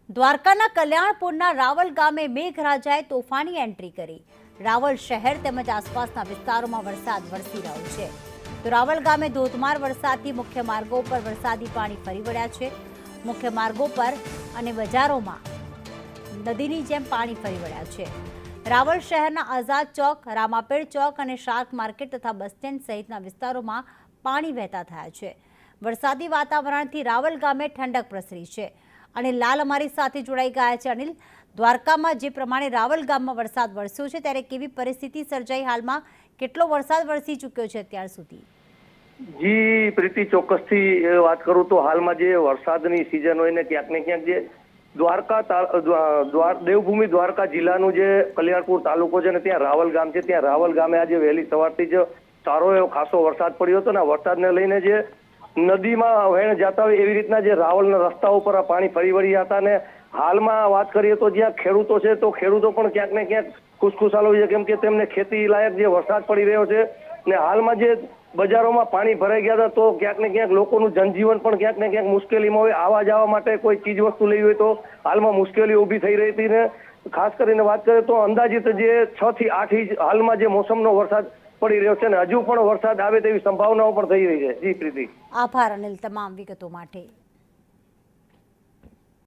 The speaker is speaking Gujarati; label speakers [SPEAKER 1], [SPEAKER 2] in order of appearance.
[SPEAKER 1] દ્વારકાના કલ્યાણપુરના રાવલ ગામે મેઘરાજાએ તોફાની એન્ટ્રી કરી। રાવલ શહેર તેમજ આસપાસના વિસ્તારોમાં વરસાદ વરસી રહ્યો છે। તો રાવલ ગામે ધોધમાર વરસાદથી મુખ્ય માર્ગો પર વરસાદી પાણી ફરી વળ્યા છે। મુખ્ય માર્ગો પર અને બજારોમાં નદીની જેમ પાણી ફરી વળ્યા છે। રાવલ શહેરના આઝાદ ચોક, રામાપીર ચોક અને શાક માર્કેટ તથા બસ સ્ટેન્ડ સહિતના વિસ્તારોમાં પાણી વહેતા થયા છે। વરસાદી વાતાવરણથી રાવલ ગામે ઠંડક પ્રસરી છે અને લાલ અમારી સાથે જોડાઈ ગયા છે। અનિલ, દ્વારકામાં જે પ્રમાણે રાવલ ગામમાં વરસાદ વરસ્યો છે ત્યારે કેવી પરિસ્થિતિ સર્જાઈ? હાલમાં કેટલો વરસાદ વરસી ચૂક્યો છે અત્યાર સુધી?
[SPEAKER 2] જી પ્રીતિ, ચોક્કસથી વાત કરું તો હાલમાં જે વરસાદની સિઝન હોય ને ક્યાંક ને ક્યાંક જે દેવભૂમિ દ્વારકા જિલ્લાનું જે કલ્યાણપુર તાલુકો છે ને ત્યાં રાવલ ગામ છે, ત્યાં રાવલ ગામે આજે વહેલી સવારથી જ સારો એવો ખાસો વરસાદ પડ્યો હતો ને વરસાદને લઈને જે નદીમાં વહેણ જતા હોય એવી રીતના જે રાવલના રસ્તાઓ પર પાણી ફરી વળ્યા હતા। ને હાલમાં વાત કરીએ તો જ્યાં ખેડૂતો છે તો ખેડૂતો પણ ક્યાંક ને ક્યાંક ખુશખુશાલ હોય છે, કેમ કે તેમને ખેતી લાયક જે વરસાદ પડી રહ્યો છે ને હાલમાં જે બજારોમાં પાણી ભરાઈ ગયા હતા તો ક્યાંક ને ક્યાંક લોકોનું જનજીવન પણ ક્યાંક ને ક્યાંક મુશ્કેલીમાં હોય। આવવા જવા માટે કોઈ ચીજ વસ્તુ લેવી હોય તો હાલમાં મુશ્કેલી ઊભી થઈ રહી હતી। ને ખાસ કરીને વાત કરીએ તો અંદાજિત જે 6 થી 8 ઇંચ હાલમાં જે મોસમનો વરસાદ પડી રહ્યો છે ને હજુ પણ વરસાદ આવે તેવી સંભાવનાઓ પણ થઈ રહી છે। જી પ્રીતિ,
[SPEAKER 1] આભાર અનિલ તમામ વિગતો માટે।